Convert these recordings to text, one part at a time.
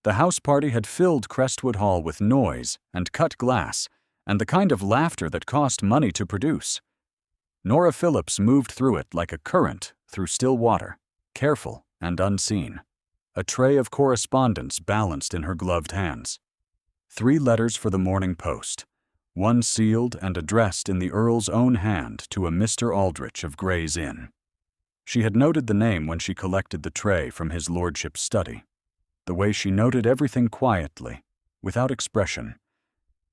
The house party had filled Crestwood Hall with noise and cut glass, and the kind of laughter that cost money to produce. Nora Phillips moved through it like a current through still water, careful and unseen. A tray of correspondence balanced in her gloved hands. 3 letters for the Morning Post, one sealed and addressed in the Earl's own hand to a Mr. Aldrich of Gray's Inn. She had noted the name when she collected the tray from his lordship's study, the way she noted everything quietly, without expression,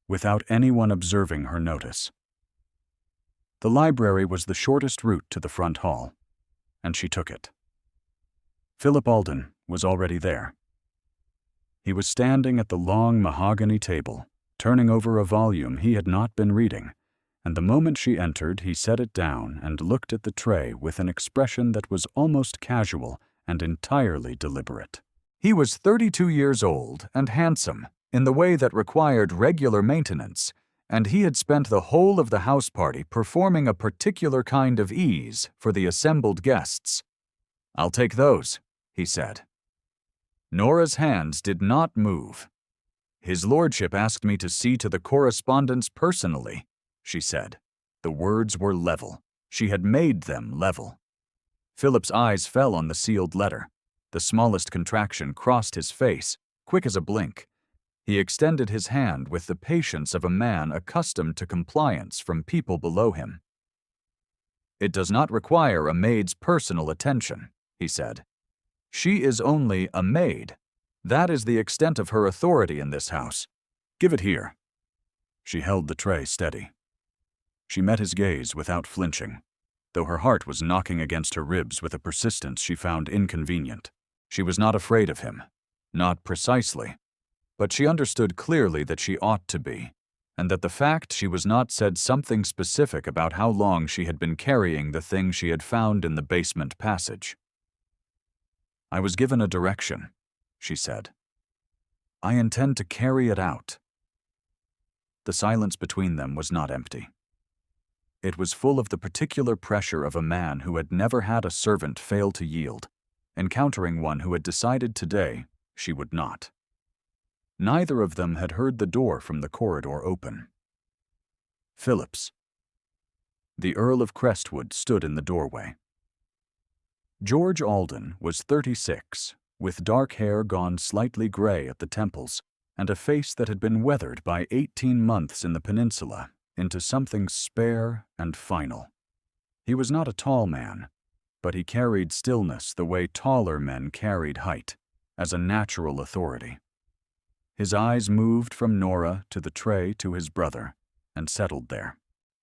without anyone observing her notice. The library was the shortest route to the front hall, and she took it. Philip Alden was already there. He was standing at the long mahogany table, turning over a volume he had not been reading, and the moment she entered he set it down and looked at the tray with an expression that was almost casual and entirely deliberate. He was 32 years old and handsome in the way that required regular maintenance, and he had spent the whole of the house party performing a particular kind of ease for the assembled guests. "I'll take those," he said. Nora's hands did not move. "His lordship asked me to see to the correspondence personally," she said. The words were level. She had made them level. Philip's eyes fell on the sealed letter. The smallest contraction crossed his face, quick as a blink. He extended his hand with the patience of a man accustomed to compliance from people below him. "It does not require a maid's personal attention," he said. "She is only a maid. That is the extent of her authority in this house. Give it here." She held the tray steady. She met his gaze without flinching, though her heart was knocking against her ribs with a persistence she found inconvenient. She was not afraid of him, not precisely, but she understood clearly that she ought to be, and that the fact she was not said something specific about how long she had been carrying the thing she had found in the basement passage. "I was given a direction," she said. "I intend to carry it out." The silence between them was not empty. It was full of the particular pressure of a man who had never had a servant fail to yield, encountering one who had decided today she would not. Neither of them had heard the door from the corridor open. Phillips. The Earl of Crestwood stood in the doorway. George Alden was 36, with dark hair gone slightly gray at the temples, and a face that had been weathered by 18 months in the peninsula into something spare and final. He was not a tall man, but he carried stillness the way taller men carried height, as a natural authority. His eyes moved from Nora to the tray to his brother, and settled there.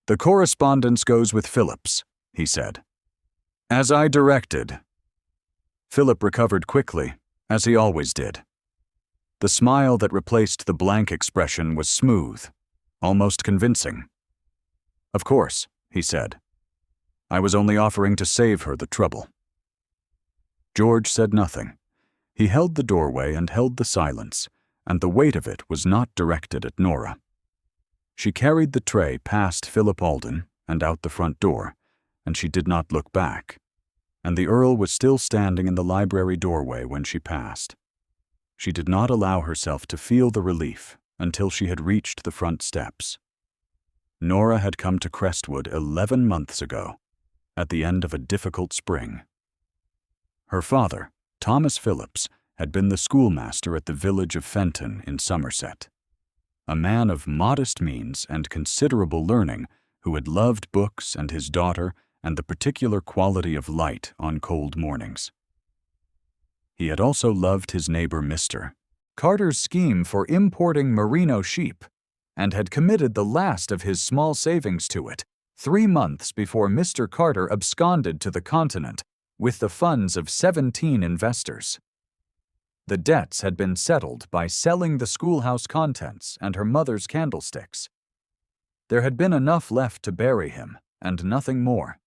"The correspondence goes with Phillips," he said. "As I directed." Philip recovered quickly, as he always did. The smile that replaced the blank expression was smooth, almost convincing. "Of course," he said. "I was only offering to save her the trouble." George said nothing. He held the doorway and held the silence, and the weight of it was not directed at Nora. She carried the tray past Philip Alden and out the front door, and she did not look back, and the Earl was still standing in the library doorway when she passed. She did not allow herself to feel the relief until she had reached the front steps. Nora had come to Crestwood 11 months ago, at the end of a difficult spring. Her father, Thomas Phillips, had been the schoolmaster at the village of Fenton in Somerset. A man of modest means and considerable learning who had loved books and his daughter and the particular quality of light on cold mornings. He had also loved his neighbor Mr. Carter's scheme for importing merino sheep, and had committed the last of his small savings to it 3 months before Mr. Carter absconded to the continent with the funds of 17 investors. The debts had been settled by selling the schoolhouse contents and her mother's candlesticks. There had been enough left to bury him, and nothing more.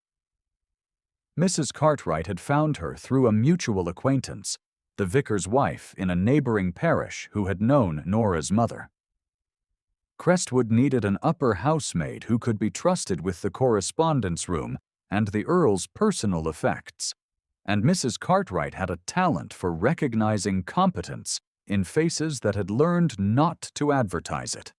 Mrs. Cartwright had found her through a mutual acquaintance, the vicar's wife in a neighboring parish who had known Nora's mother. Crestwood needed an upper housemaid who could be trusted with the correspondence room and the Earl's personal effects, and Mrs. Cartwright had a talent for recognizing competence in faces that had learned not to advertise it.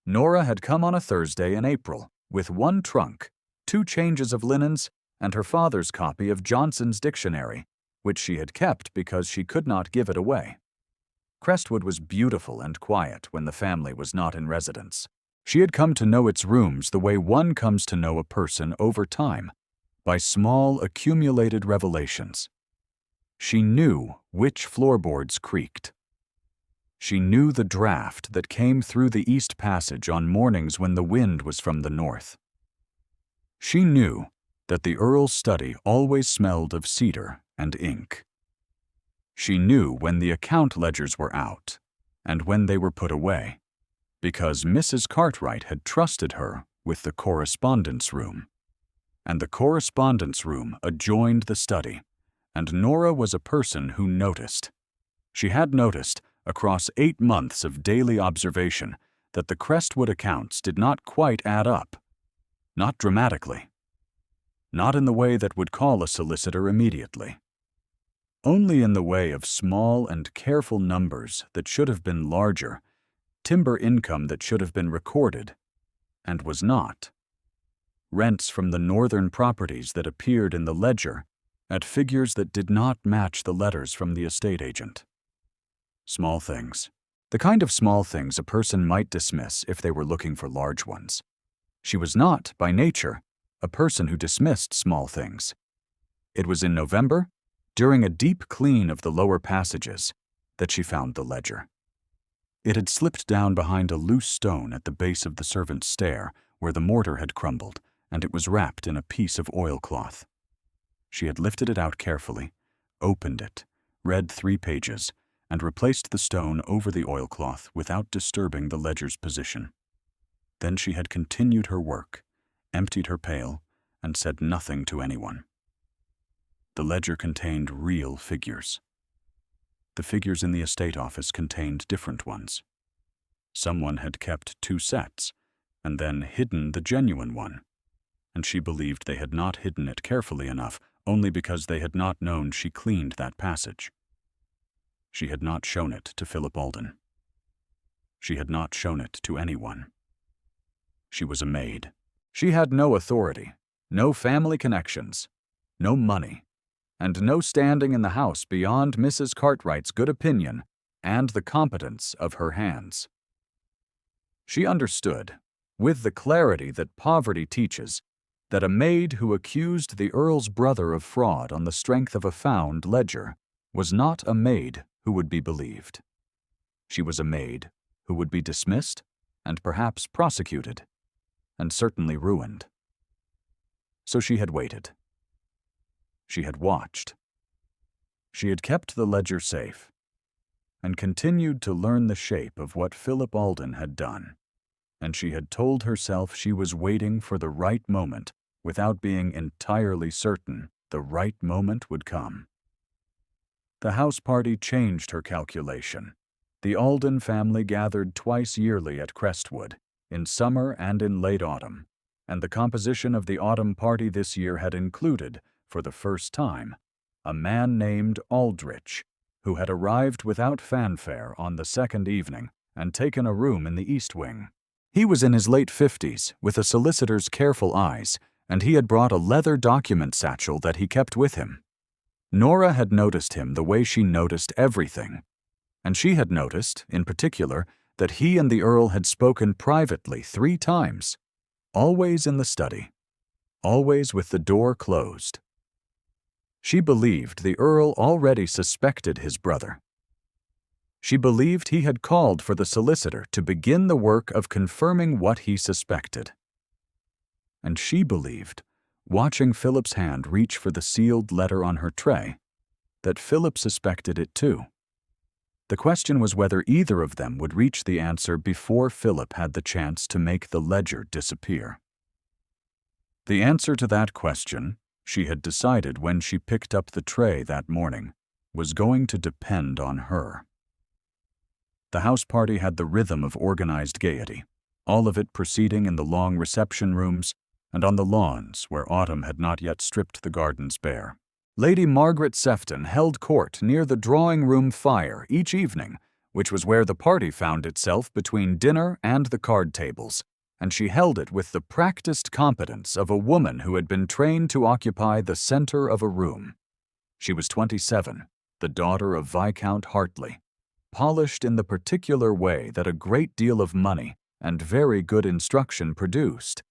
Nora had come on a Thursday in April, with one trunk, 2 changes of linens, and her father's copy of Johnson's dictionary, which she had kept because she could not give it away. Crestwood was beautiful and quiet when the family was not in residence. She had come to know its rooms the way one comes to know a person over time, by small accumulated revelations. She knew which floorboards creaked. She knew the draft that came through the east passage on mornings when the wind was from the north. She knew that the Earl's study always smelled of cedar and ink. She knew when the account ledgers were out and when they were put away, because Mrs. Cartwright had trusted her with the correspondence room. And the correspondence room adjoined the study, and Nora was a person who noticed. She had noticed, across 8 months of daily observation, that the Crestwood accounts did not quite add up. Not dramatically. Not in the way that would call a solicitor immediately. Only in the way of small and careful numbers that should have been larger, timber income that should have been recorded, and was not. Rents from the northern properties that appeared in the ledger at figures that did not match the letters from the estate agent. Small things. The kind of small things a person might dismiss if they were looking for large ones. She was not, by nature, a person who dismissed small things. It was in November, during a deep clean of the lower passages, that she found the ledger. It had slipped down behind a loose stone at the base of the servants' stair, where the mortar had crumbled, and it was wrapped in a piece of oilcloth. She had lifted it out carefully, opened it, read 3 pages, and replaced the stone over the oilcloth without disturbing the ledger's position. Then she had continued her work, emptied her pail, and said nothing to anyone. The ledger contained real figures. The figures in the estate office contained different ones. Someone had kept 2 sets, and then hidden the genuine one, and she believed they had not hidden it carefully enough only because they had not known she cleaned that passage. She had not shown it to Philip Alden. She had not shown it to anyone. She was a maid. She had no authority, no family connections, no money, and no standing in the house beyond Mrs. Cartwright's good opinion and the competence of her hands. She understood, with the clarity that poverty teaches, that a maid who accused the Earl's brother of fraud on the strength of a found ledger was not a maid who would be believed. She was a maid who would be dismissed and perhaps prosecuted, and certainly ruined. So she had waited. She had watched. She had kept the ledger safe, and continued to learn the shape of what Philip Alden had done, and she had told herself she was waiting for the right moment without being entirely certain the right moment would come. The house party changed her calculation. The Alden family gathered twice yearly at Crestwood, in summer and in late autumn, and the composition of the autumn party this year had included, for the first time, a man named Aldrich, who had arrived without fanfare on the second evening and taken a room in the east wing. He was in his late 50s, with a solicitor's careful eyes, and he had brought a leather document satchel that he kept with him. Nora had noticed him the way she noticed everything, and she had noticed, in particular, that he and the Earl had spoken privately 3 times, always in the study, always with the door closed. She believed the Earl already suspected his brother. She believed he had called for the solicitor to begin the work of confirming what he suspected. And she believed, watching Philip's hand reach for the sealed letter on her tray, that Philip suspected it too. The question was whether either of them would reach the answer before Philip had the chance to make the ledger disappear. The answer to that question, she had decided when she picked up the tray that morning, was going to depend on her. The house party had the rhythm of organized gaiety, all of it proceeding in the long reception rooms and on the lawns where autumn had not yet stripped the gardens bare. Lady Margaret Sefton held court near the drawing-room fire each evening, which was where the party found itself between dinner and the card tables, and she held it with the practiced competence of a woman who had been trained to occupy the center of a room. She was 27, the daughter of Viscount Hartley, polished in the particular way that a great deal of money and very good instruction produced,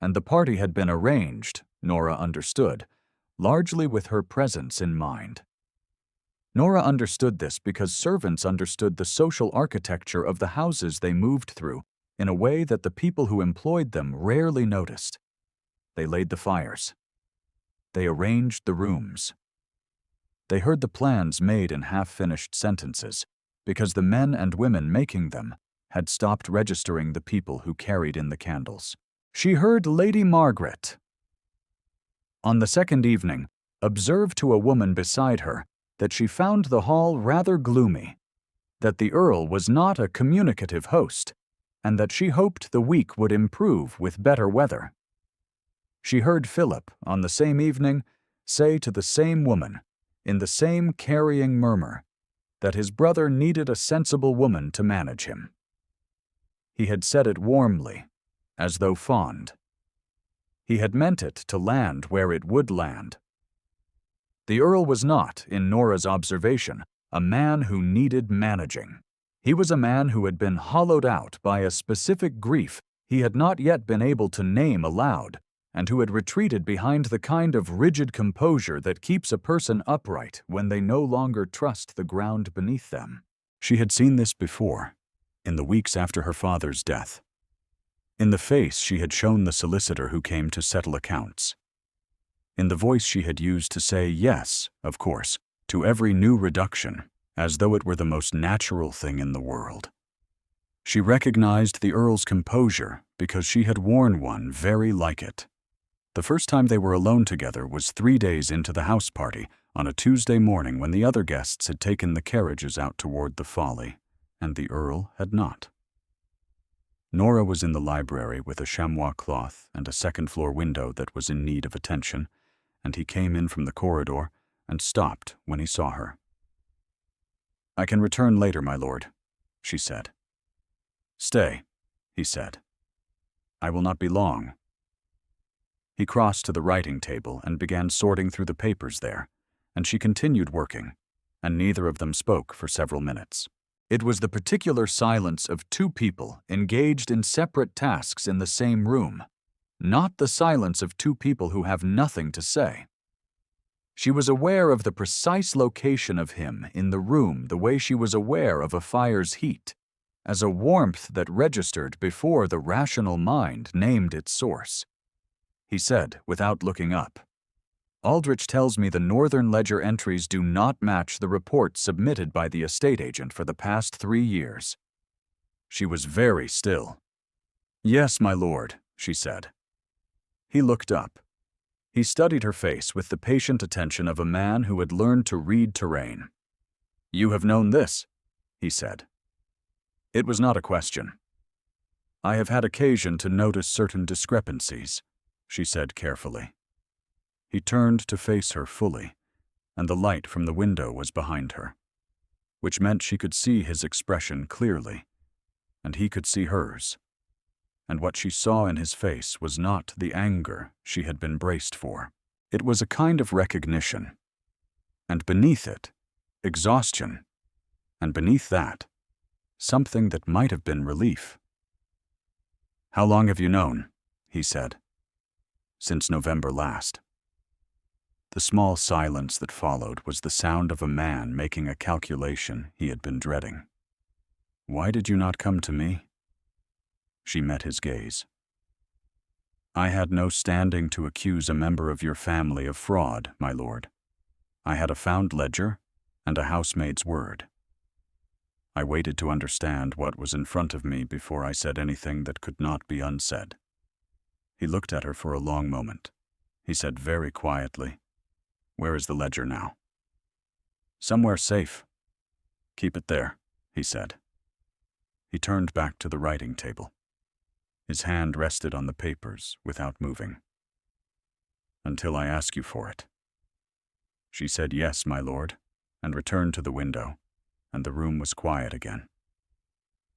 and the party had been arranged, Nora understood, largely with her presence in mind. Nora understood this because servants understood the social architecture of the houses they moved through in a way that the people who employed them rarely noticed. They laid the fires. They arranged the rooms. They heard the plans made in half-finished sentences because the men and women making them had stopped registering the people who carried in the candles. She heard Lady Margaret, on the second evening, observe to a woman beside her that she found the hall rather gloomy, that the Earl was not a communicative host, and that she hoped the week would improve with better weather. She heard Philip, on the same evening, say to the same woman, in the same carrying murmur, that his brother needed a sensible woman to manage him. He had said it warmly, as though fond. He had meant it to land where it would land. The Earl was not, in Nora's observation, a man who needed managing. He was a man who had been hollowed out by a specific grief he had not yet been able to name aloud, and who had retreated behind the kind of rigid composure that keeps a person upright when they no longer trust the ground beneath them. She had seen this before, in the weeks after her father's death. In the face she had shown the solicitor who came to settle accounts. In the voice she had used to say yes, of course, to every new reduction, as though it were the most natural thing in the world. She recognized the Earl's composure because she had worn one very like it. The first time they were alone together was 3 days into the house party, on a Tuesday morning when the other guests had taken the carriages out toward the Folly, and the Earl had not. Nora was in the library with a chamois cloth and a second-floor window that was in need of attention, and he came in from the corridor and stopped when he saw her. "I can return later, my lord," she said. "Stay," he said. "I will not be long." He crossed to the writing table and began sorting through the papers there, and she continued working, and neither of them spoke for several minutes. It was the particular silence of two people engaged in separate tasks in the same room, not the silence of two people who have nothing to say. She was aware of the precise location of him in the room the way she was aware of a fire's heat, as a warmth that registered before the rational mind named its source. He said, without looking up, "Aldrich tells me the Northern Ledger entries do not match the reports submitted by the estate agent for the past 3 years." She was very still. "Yes, my lord," she said. He looked up. He studied her face with the patient attention of a man who had learned to read terrain. "You have known this," he said. It was not a question. "I have had occasion to notice certain discrepancies," she said carefully. He turned to face her fully, and the light from the window was behind her, which meant she could see his expression clearly, and he could see hers. And what she saw in his face was not the anger she had been braced for. It was a kind of recognition, and beneath it, exhaustion, and beneath that, something that might have been relief. "How long have you known?" he said. "Since November last." The small silence that followed was the sound of a man making a calculation he had been dreading. "Why did you not come to me?" She met his gaze. "I had no standing to accuse a member of your family of fraud, my lord. I had a found ledger and a housemaid's word. I waited to understand what was in front of me before I said anything that could not be unsaid." He looked at her for a long moment. He said very quietly, "Where is the ledger now?" "Somewhere safe." "Keep it there," he said. He turned back to the writing table. His hand rested on the papers without moving. "Until I ask you for it." She said, "Yes, my lord," and returned to the window, and the room was quiet again.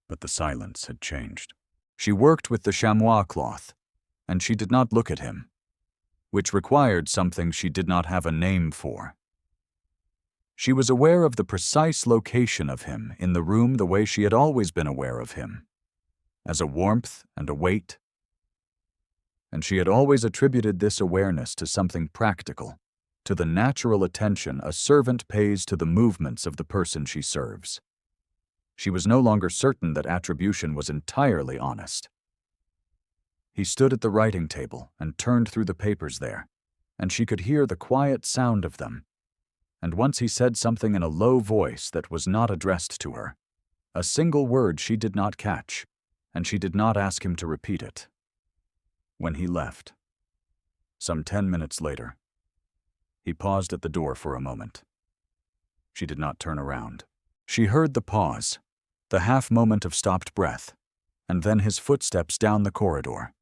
But the silence had changed. She worked with the chamois cloth, and she did not look at him, which required something she did not have a name for. She was aware of the precise location of him in the room the way she had always been aware of him, as a warmth and a weight. And she had always attributed this awareness to something practical, to the natural attention a servant pays to the movements of the person she serves. She was no longer certain that attribution was entirely honest. He stood at the writing table and turned through the papers there, and she could hear the quiet sound of them. And once he said something in a low voice that was not addressed to her. A single word she did not catch, and she did not ask him to repeat it. When he left, some 10 minutes later, he paused at the door for a moment. She did not turn around. She heard the pause, the half-moment of stopped breath, and then his footsteps down the corridor.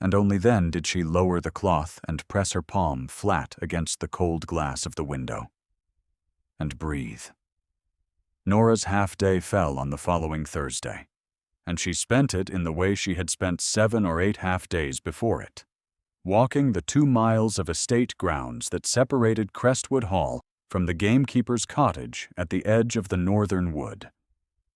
And only then did she lower the cloth and press her palm flat against the cold glass of the window. And breathe. Nora's half-day fell on the following Thursday, and she spent it in the way she had spent 7 or 8 half-days before it, walking the 2 miles of estate grounds that separated Crestwood Hall from the gamekeeper's cottage at the edge of the northern wood.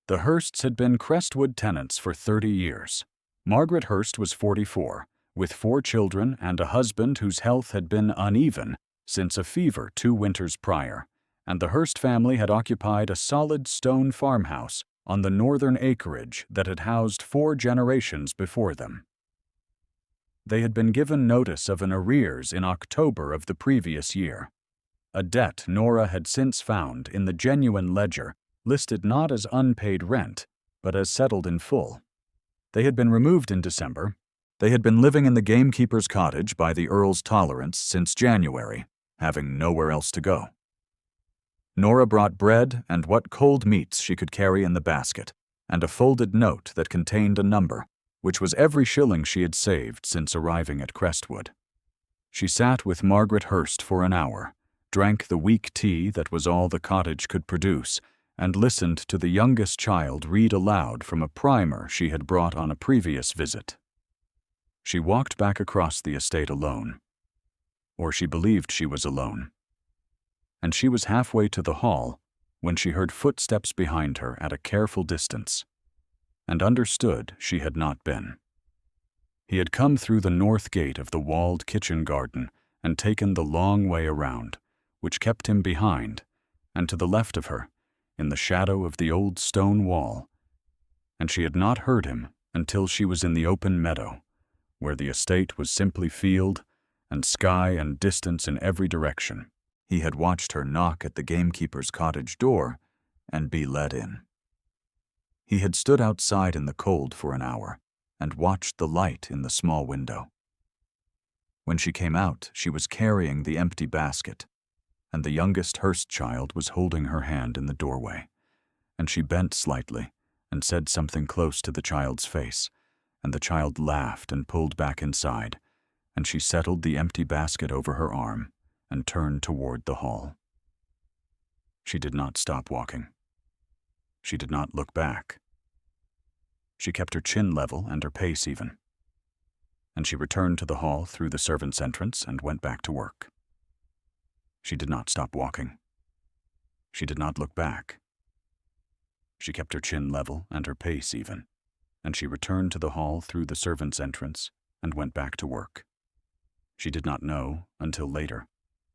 The Hursts had been Crestwood tenants for 30 years. Margaret Hurst was 44, with 4 children and a husband whose health had been uneven since a fever 2 winters prior, and the Hurst family had occupied a solid stone farmhouse on the northern acreage that had housed 4 generations before them. They had been given notice of an arrears in October of the previous year, a debt Nora had since found in the genuine ledger listed not as unpaid rent, but as settled in full. They had been removed in December. They had been living in the gamekeeper's cottage by the Earl's tolerance since January, having nowhere else to go. Nora brought bread and what cold meats she could carry in the basket, and a folded note that contained a number, which was every shilling she had saved since arriving at Crestwood. She sat with Margaret Hurst for an hour, drank the weak tea that was all the cottage could produce, and listened to the youngest child read aloud from a primer she had brought on a previous visit. She walked back across the estate alone, or she believed she was alone, and she was halfway to the hall when she heard footsteps behind her at a careful distance, and understood she had not been. He had come through the north gate of the walled kitchen garden and taken the long way around, which kept him behind, and to the left of her, in the shadow of the old stone wall, and she had not heard him until she was in the open meadow, where the estate was simply field and sky and distance in every direction. He had watched her knock at the gamekeeper's cottage door and be let in. He had stood outside in the cold for an hour and watched the light in the small window. When she came out, she was carrying the empty basket, and the youngest Hurst child was holding her hand in the doorway, and she bent slightly and said something close to the child's face, and the child laughed and pulled back inside, and she settled the empty basket over her arm and turned toward the hall. She did not stop walking. She did not look back. She kept her chin level and her pace even, and she returned to the hall through the servants' entrance and went back to work. She did not stop walking. She did not look back. She kept her chin level and her pace even, and she returned to the hall through the servants' entrance and went back to work. She did not know, until later,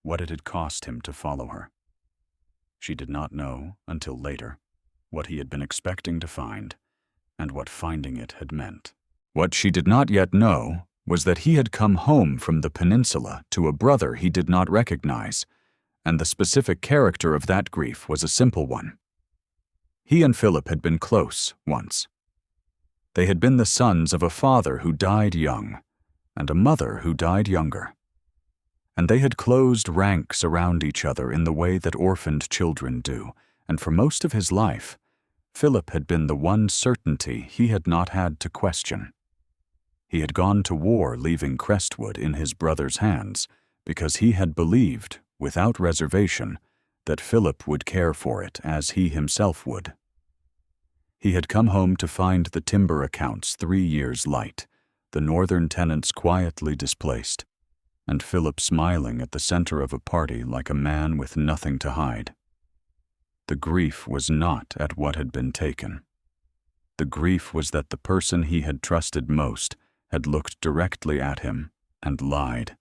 what it had cost him to follow her. She did not know, until later, what he had been expecting to find and what finding it had meant. What she did not yet know was that he had come home from the peninsula to a brother he did not recognize, and the specific character of that grief was a simple one. He and Philip had been close once. They had been the sons of a father who died young and a mother who died younger, and they had closed ranks around each other in the way that orphaned children do, and for most of his life, Philip had been the one certainty he had not had to question. He had gone to war leaving Crestwood in his brother's hands because he had believed, without reservation, that Philip would care for it as he himself would. He had come home to find the timber accounts 3 years light, the northern tenants quietly displaced, and Philip smiling at the center of a party like a man with nothing to hide. The grief was not at what had been taken. The grief was that the person he had trusted most had looked directly at him and lied,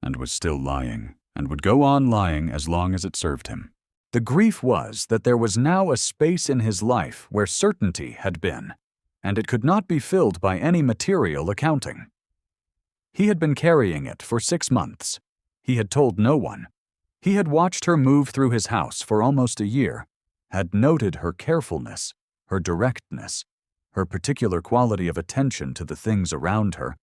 and was still lying, and would go on lying as long as it served him. The grief was that there was now a space in his life where certainty had been, and it could not be filled by any material accounting. He had been carrying it for 6 months. He had told no one. He had watched her move through his house for almost a year, had noted her carefulness, her directness, her particular quality of attention to the things around her,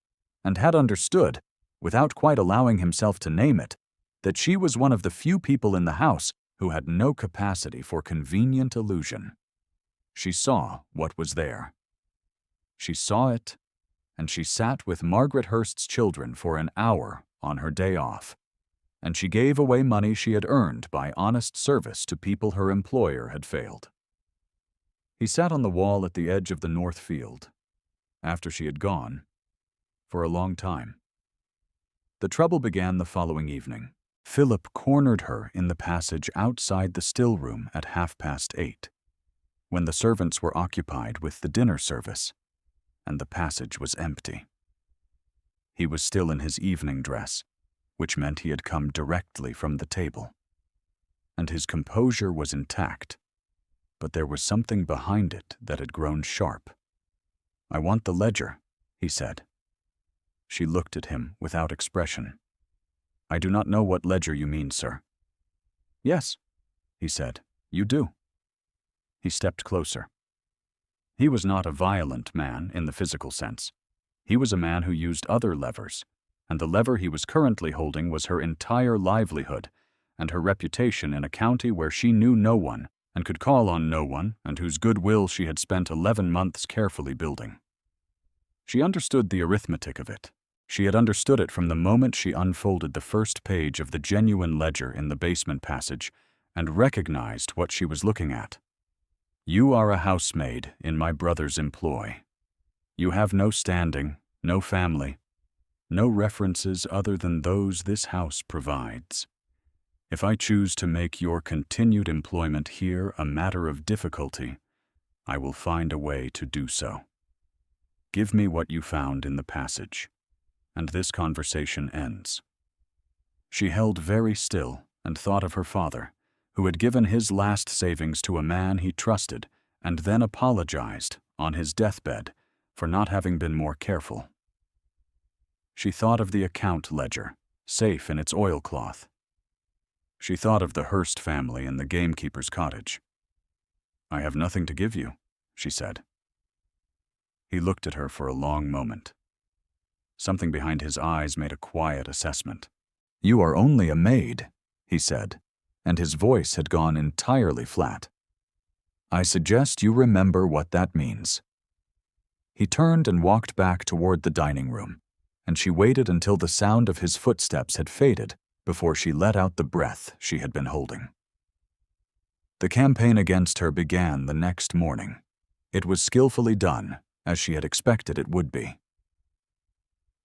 and had understood, without quite allowing himself to name it, that she was one of the few people in the house who had no capacity for convenient illusion. She saw what was there. She saw it, and she sat with Margaret Hurst's children for an hour on her day off, and she gave away money she had earned by honest service to people her employer had failed. He sat on the wall at the edge of the north field, after she had gone, for a long time. The trouble began the following evening. Philip cornered her in the passage outside the still room at 8:30, when the servants were occupied with the dinner service, and the passage was empty. He was still in his evening dress, which meant he had come directly from the table, and his composure was intact, but there was something behind it that had grown sharp. "I want the ledger," he said. She looked at him without expression. "I do not know what ledger you mean, sir." "Yes," he said, "you do." He stepped closer. He was not a violent man in the physical sense. He was a man who used other levers, and the lever he was currently holding was her entire livelihood and her reputation in a county where she knew no one and could call on no one, and whose goodwill she had spent 11 months carefully building. She understood the arithmetic of it. She had understood it from the moment she unfolded the first page of the genuine ledger in the basement passage and recognized what she was looking at. "You are a housemaid in my brother's employ. You have no standing, no family, no references other than those this house provides. If I choose to make your continued employment here a matter of difficulty, I will find a way to do so. Give me what you found in the passage, and this conversation ends." She held very still and thought of her father, who had given his last savings to a man he trusted and then apologized, on his deathbed, for not having been more careful. She thought of the account ledger, safe in its oilcloth. She thought of the Hurst family and the gamekeeper's cottage. "I have nothing to give you," she said. He looked at her for a long moment. Something behind his eyes made a quiet assessment. "You are only a maid," he said, and his voice had gone entirely flat. "I suggest you remember what that means." He turned and walked back toward the dining room, and she waited until the sound of his footsteps had faded before she let out the breath she had been holding. The campaign against her began the next morning. It was skillfully done, as she had expected it would be.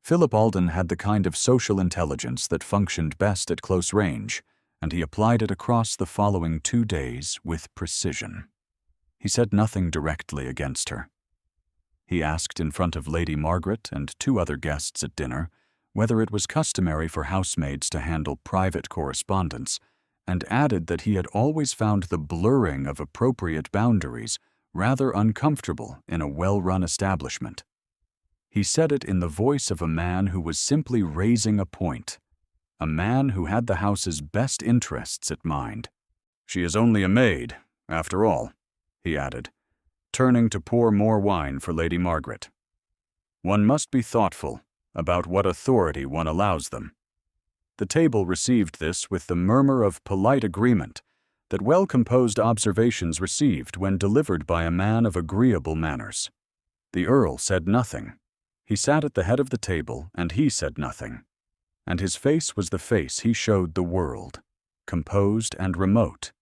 Philip Alden had the kind of social intelligence that functioned best at close range, and he applied it across the following 2 days with precision. He said nothing directly against her. He asked in front of Lady Margaret and 2 other guests at dinner whether it was customary for housemaids to handle private correspondence, and added that he had always found the blurring of appropriate boundaries rather uncomfortable in a well-run establishment. He said it in the voice of a man who was simply raising a point, a man who had the house's best interests at mind. "She is only a maid, after all," he added, turning to pour more wine for Lady Margaret. "One must be thoughtful about what authority one allows them." The table received this with the murmur of polite agreement that well-composed observations received when delivered by a man of agreeable manners. The Earl said nothing. He sat at the head of the table, and he said nothing. And his face was the face he showed the world, composed and remote,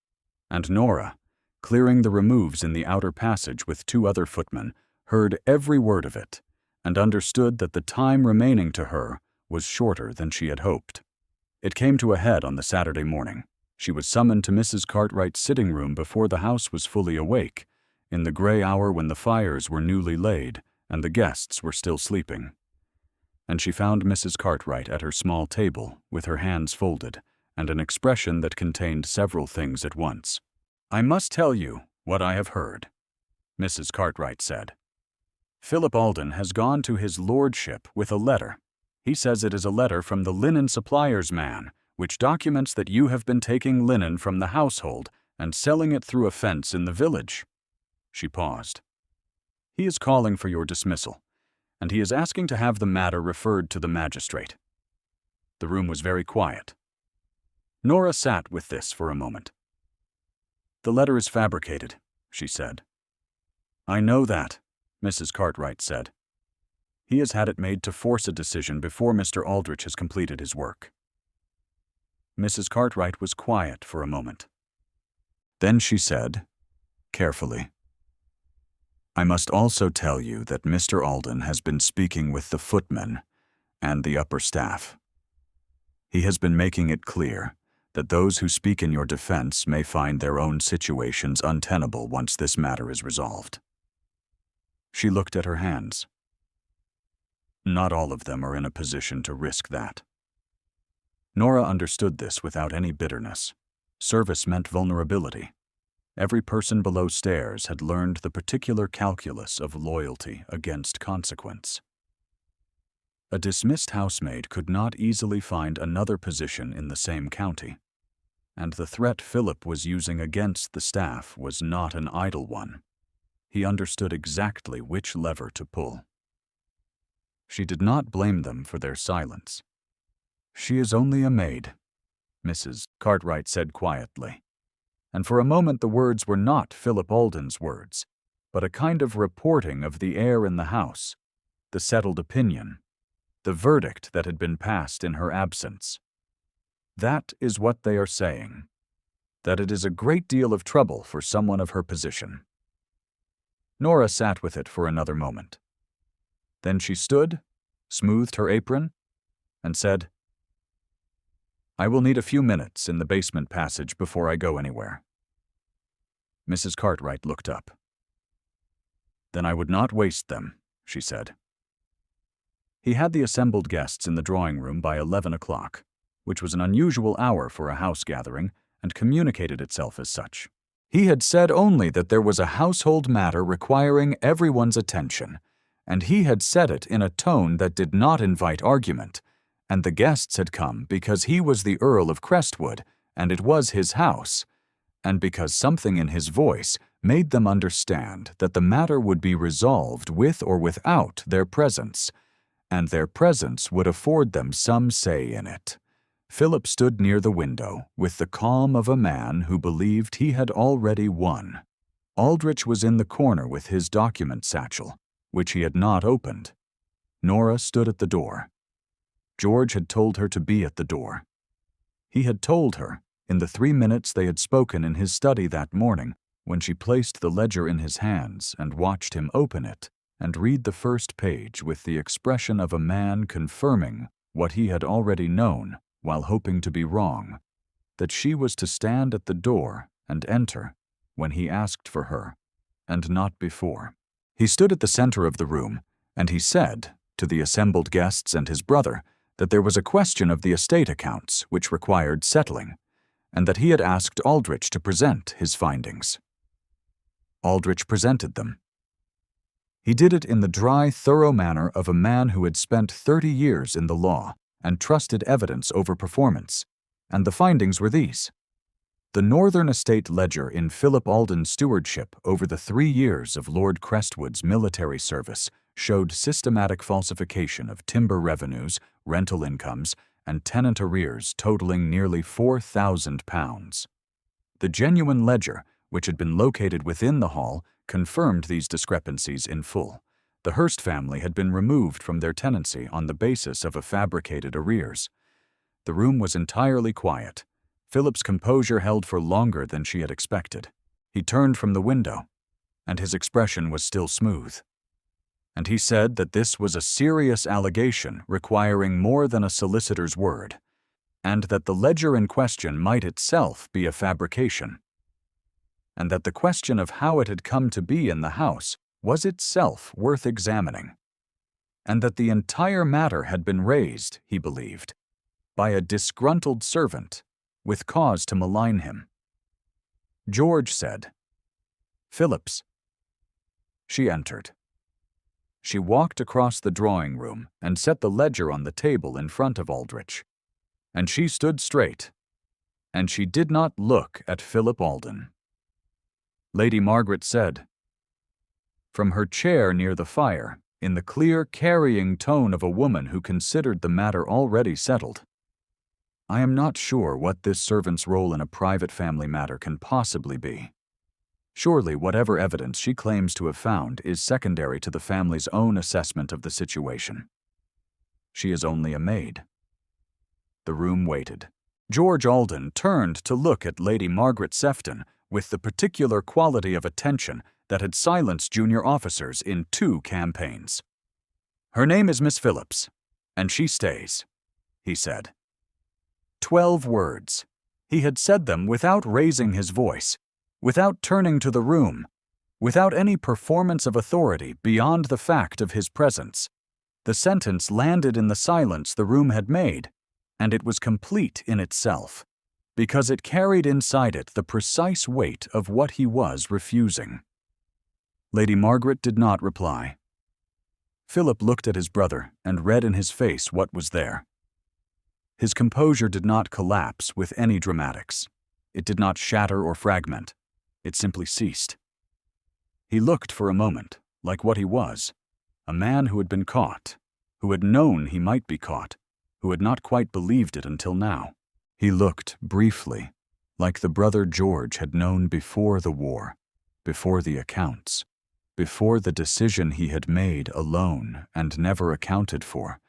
and Nora, clearing the removes in the outer passage with 2 other footmen, heard every word of it, and understood that the time remaining to her was shorter than she had hoped. It came to a head on the Saturday morning. She was summoned to Mrs. Cartwright's sitting room before the house was fully awake, in the gray hour when the fires were newly laid and the guests were still sleeping. And she found Mrs. Cartwright at her small table, with her hands folded, and an expression that contained several things at once. "I must tell you what I have heard," Mrs. Cartwright said. "Philip Alden has gone to his lordship with a letter. He says it is a letter from the linen supplier's man, which documents that you have been taking linen from the household and selling it through a fence in the village." She paused. "He is calling for your dismissal, and he is asking to have the matter referred to the magistrate." The room was very quiet. Nora sat with this for a moment. "The letter is fabricated," she said. "I know that," Mrs. Cartwright said. "He has had it made to force a decision before Mr. Aldrich has completed his work." Mrs. Cartwright was quiet for a moment. Then she said, carefully, "I must also tell you that Mr. Alden has been speaking with the footmen and the upper staff. He has been making it clear that those who speak in your defense may find their own situations untenable once this matter is resolved." She looked at her hands. "Not all of them are in a position to risk that." Nora understood this without any bitterness. Service meant vulnerability. Every person below stairs had learned the particular calculus of loyalty against consequence. A dismissed housemaid could not easily find another position in the same county, and the threat Philip was using against the staff was not an idle one. He understood exactly which lever to pull. She did not blame them for their silence. "She is only a maid," Mrs. Cartwright said quietly. And for a moment the words were not Philip Alden's words, but a kind of reporting of the air in the house, the settled opinion, the verdict that had been passed in her absence. "That is what they are saying, that it is a great deal of trouble for someone of her position." Nora sat with it for another moment. Then she stood, smoothed her apron, and said, "I will need a few minutes in the basement passage before I go anywhere." Mrs. Cartwright looked up. "Then I would not waste them," she said. He had the assembled guests in the drawing room by 11 o'clock, which was an unusual hour for a house gathering, and communicated itself as such. He had said only that there was a household matter requiring everyone's attention, and he had said it in a tone that did not invite argument, and the guests had come because he was the Earl of Crestwood, and it was his house, and because something in his voice made them understand that the matter would be resolved with or without their presence, and their presence would afford them some say in it. Philip stood near the window with the calm of a man who believed he had already won. Aldrich was in the corner with his document satchel, which he had not opened. Nora stood at the door. George had told her to be at the door. He had told her, in the 3 minutes they had spoken in his study that morning, when she placed the ledger in his hands and watched him open it and read the first page with the expression of a man confirming what he had already known while hoping to be wrong, that she was to stand at the door and enter when he asked for her, and not before. He stood at the center of the room, and he said, to the assembled guests and his brother, that there was a question of the estate accounts which required settling, and that he had asked Aldrich to present his findings. Aldrich presented them. He did it in the dry, thorough manner of a man who had spent 30 years in the law and trusted evidence over performance, and the findings were these. The Northern Estate Ledger in Philip Alden's stewardship over the 3 years of Lord Crestwood's military service showed systematic falsification of timber revenues, rental incomes, and tenant arrears totaling nearly £4,000. The genuine ledger, which had been located within the hall, confirmed these discrepancies in full. The Hearst family had been removed from their tenancy on the basis of a fabricated arrears. The room was entirely quiet. Philip's composure held for longer than she had expected. He turned from the window, and his expression was still smooth. And he said that this was a serious allegation requiring more than a solicitor's word, and that the ledger in question might itself be a fabrication, and that the question of how it had come to be in the house was itself worth examining, and that the entire matter had been raised, he believed, by a disgruntled servant with cause to malign him. George said, "Phillips." She entered. She walked across the drawing room and set the ledger on the table in front of Aldrich. And she stood straight, and she did not look at Philip Alden. Lady Margaret said, from her chair near the fire, in the clear, carrying tone of a woman who considered the matter already settled, "I am not sure what this servant's role in a private family matter can possibly be. Surely whatever evidence she claims to have found is secondary to the family's own assessment of the situation. She is only a maid." The room waited. George Alden turned to look at Lady Margaret Sefton with the particular quality of attention that had silenced junior officers in 2 campaigns. "Her name is Miss Phillips, and she stays," he said. 12 words. He had said them without raising his voice, without turning to the room, without any performance of authority beyond the fact of his presence. The sentence landed in the silence the room had made, and it was complete in itself, because it carried inside it the precise weight of what he was refusing. Lady Margaret did not reply. Philip looked at his brother and read in his face what was there. His composure did not collapse with any dramatics. It did not shatter or fragment. It simply ceased. He looked for a moment like what he was, a man who had been caught, who had known he might be caught, who had not quite believed it until now. He looked, briefly, like the brother George had known before the war, before the accounts, before the decision he had made alone and never accounted for,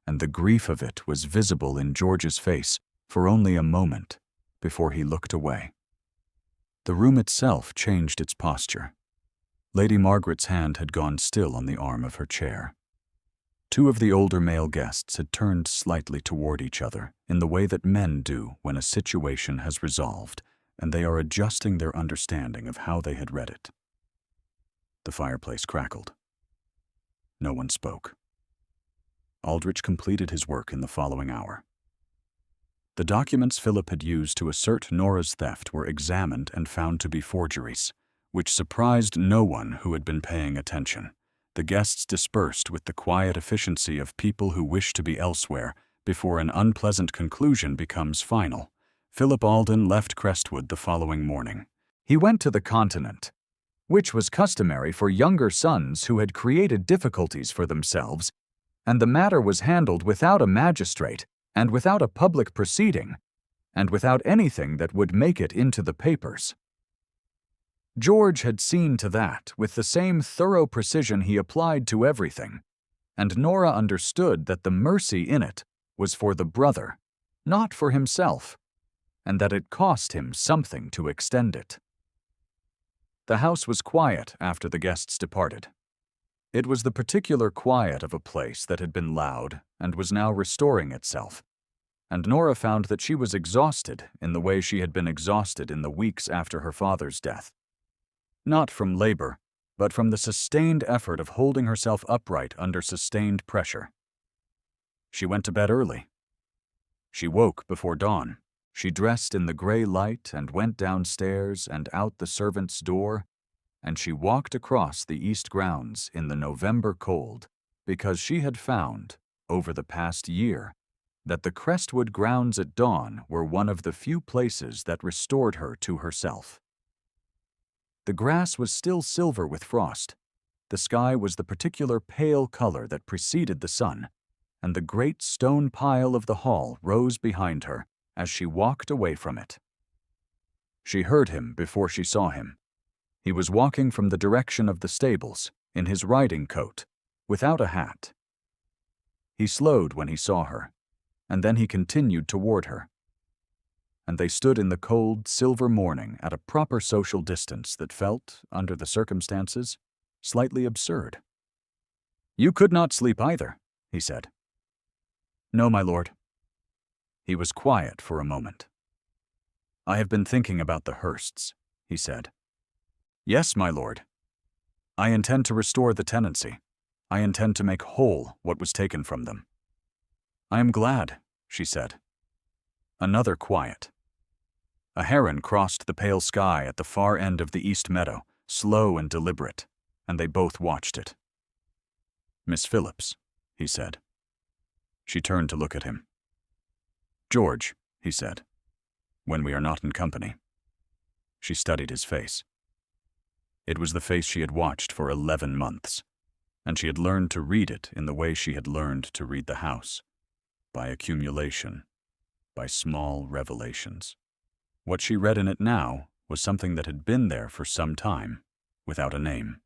and the grief of it was visible in George's face for only a moment before he looked away. The room itself changed its posture. Lady Margaret's hand had gone still on the arm of her chair. 2 of the older male guests had turned slightly toward each other in the way that men do when a situation has resolved and they are adjusting their understanding of how they had read it. The fireplace crackled. No one spoke. Aldrich completed his work in the following hour. The documents Philip had used to assert Nora's theft were examined and found to be forgeries, which surprised no one who had been paying attention. The guests dispersed with the quiet efficiency of people who wish to be elsewhere before an unpleasant conclusion becomes final. Philip Alden left Crestwood the following morning. He went to the continent, which was customary for younger sons who had created difficulties for themselves, and the matter was handled without a magistrate and without a public proceeding, and without anything that would make it into the papers. George had seen to that with the same thorough precision he applied to everything, and Nora understood that the mercy in it was for the brother, not for himself, and that it cost him something to extend it. The house was quiet after the guests departed. It was the particular quiet of a place that had been loud and was now restoring itself, and Nora found that she was exhausted in the way she had been exhausted in the weeks after her father's death. Not from labor, but from the sustained effort of holding herself upright under sustained pressure. She went to bed early. She woke before dawn. She dressed in the gray light and went downstairs and out the servants' door, and she walked across the east grounds in the November cold because she had found, over the past year, that the Crestwood grounds at dawn were one of the few places that restored her to herself. The grass was still silver with frost. The sky was the particular pale color that preceded the sun, and the great stone pile of the hall rose behind her as she walked away from it. She heard him before she saw him. He was walking from the direction of the stables, in his riding coat, without a hat. He slowed when he saw her, and then he continued toward her. and they stood in the cold, silver morning at a proper social distance that felt, under the circumstances, slightly absurd. "You could not sleep either," he said. "No, my lord." He was quiet for a moment. "I have been thinking about the Hursts," he said. "Yes, my lord. I intend to restore the tenancy. I intend to make whole what was taken from them." "I am glad," she said. Another quiet. A heron crossed the pale sky at the far end of the east meadow, slow and deliberate, and they both watched it. "Miss Phillips," he said. She turned to look at him. "George," he said, "when we are not in company." She studied his face. It was the face she had watched for 11 months, and she had learned to read it in the way she had learned to read the house, by accumulation, by small revelations. What she read in it now was something that had been there for some time, without a name.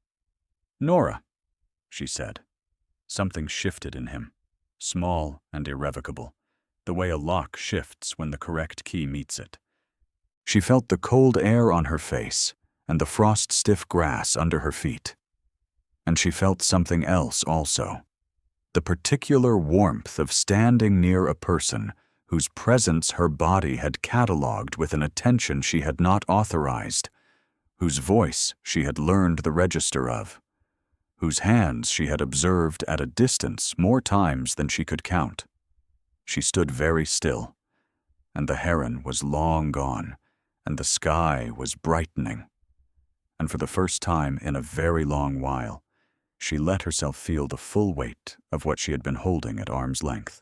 "Nora," she said. Something shifted in him, small and irrevocable, the way a lock shifts when the correct key meets it. She felt the cold air on her face and the frost-stiff grass under her feet. And she felt something else also, the particular warmth of standing near a person whose presence her body had catalogued with an attention she had not authorized, whose voice she had learned the register of, whose hands she had observed at a distance more times than she could count. She stood very still, and the heron was long gone, and the sky was brightening. And for the first time in a very long while, she let herself feel the full weight of what she had been holding at arm's length.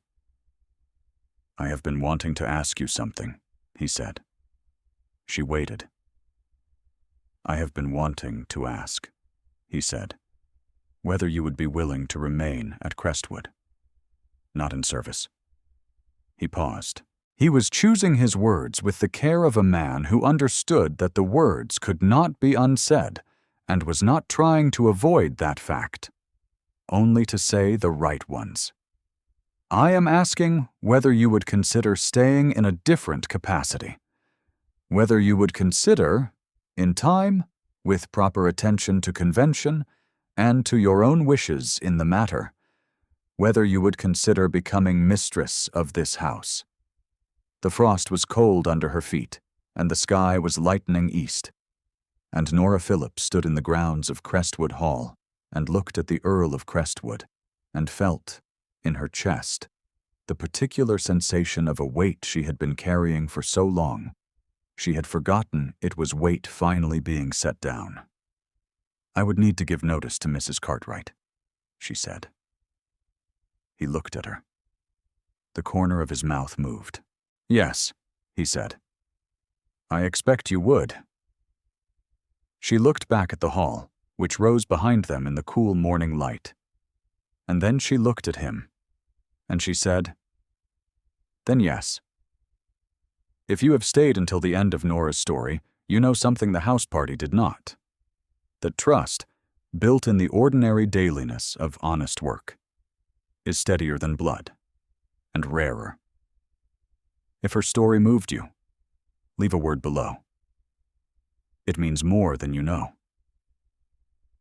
"I have been wanting to ask you something," he said. She waited. "I have been wanting to ask," he said, "whether you would be willing to remain at Crestwood. Not in service." He paused. He was choosing his words with the care of a man who understood that the words could not be unsaid and was not trying to avoid that fact, only to say the right ones. "I am asking whether you would consider staying in a different capacity, whether you would consider, in time, with proper attention to convention and to your own wishes in the matter, whether you would consider becoming mistress of this house." The frost was cold under her feet, and the sky was lightening east, and Nora Phillips stood in the grounds of Crestwood Hall and looked at the Earl of Crestwood, and felt, in her chest, the particular sensation of a weight she had been carrying for so long. She had forgotten it was weight finally being set down. "I would need to give notice to Mrs. Cartwright," she said. He looked at her. The corner of his mouth moved. "Yes," he said. "I expect you would." She looked back at the hall, which rose behind them in the cool morning light. And then she looked at him, and she said, "Then yes. If you have stayed until the end of Nora's story, you know something the house party did not. That trust, built in the ordinary dailiness of honest work, is steadier than blood, and rarer. If her story moved you, leave a word below. It means more than you know."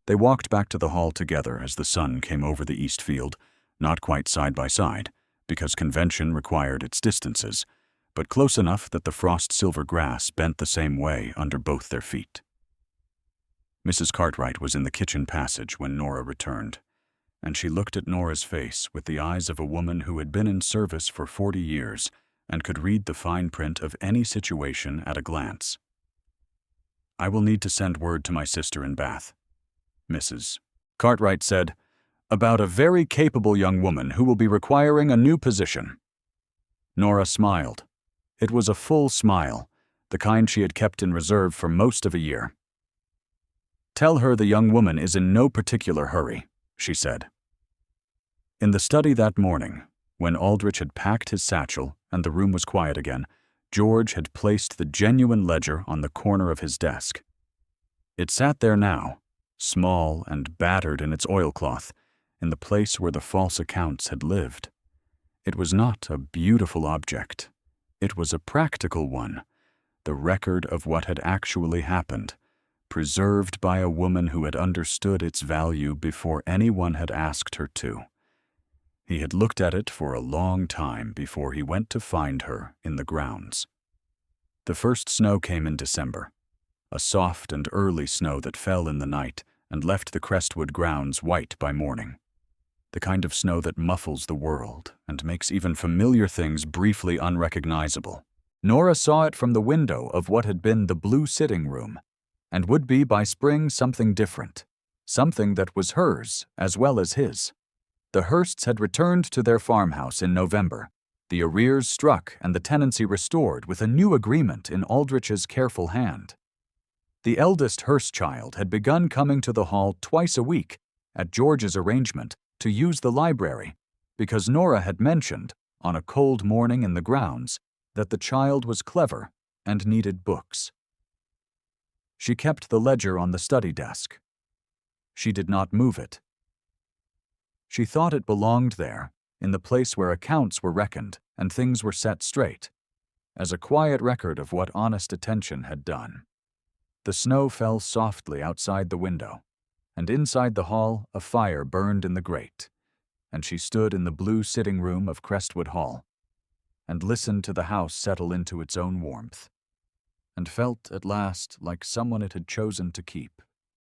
They walked back to the hall together as the sun came over the east field, not quite side by side, because convention required its distances, but close enough that the frost-silver grass bent the same way under both their feet. Mrs. Cartwright was in the kitchen passage when Nora returned, and she looked at Nora's face with the eyes of a woman who had been in service for 40 years and could read the fine print of any situation at a glance. "I will need to send word to my sister in Bath," Mrs. Cartwright said, "about a very capable young woman who will be requiring a new position." Nora smiled. It was a full smile, the kind she had kept in reserve for most of a year. "Tell her the young woman is in no particular hurry," she said. In the study that morning, when Aldrich had packed his satchel and the room was quiet again, George had placed the genuine ledger on the corner of his desk. It sat there now, small and battered in its oilcloth, in the place where the false accounts had lived. It was not a beautiful object, It was a practical one, the record of what had actually happened, preserved by a woman who had understood its value before anyone had asked her to. He had looked at it for a long time before he went to find her in the grounds. The first snow came in December, a soft and early snow that fell in the night and left the Crestwood grounds white by morning. The kind of snow that muffles the world and makes even familiar things briefly unrecognizable. Nora saw it from the window of what had been the blue sitting room, and would be by spring something different, something that was hers as well as his. The Hursts had returned to their farmhouse in November, the arrears struck and the tenancy restored with a new agreement in Aldrich's careful hand. The eldest Hurst child had begun coming to the hall twice a week, at George's arrangement, to use the library, because Nora had mentioned, on a cold morning in the grounds, that the child was clever and needed books. She kept the ledger on the study desk. She did not move it. She thought it belonged there, in the place where accounts were reckoned and things were set straight, as a quiet record of what honest attention had done. The snow fell softly outside the window, and inside the hall a fire burned in the grate, and she stood in the blue sitting room of Crestwood Hall, and listened to the house settle into its own warmth, and felt at last like someone it had chosen to keep.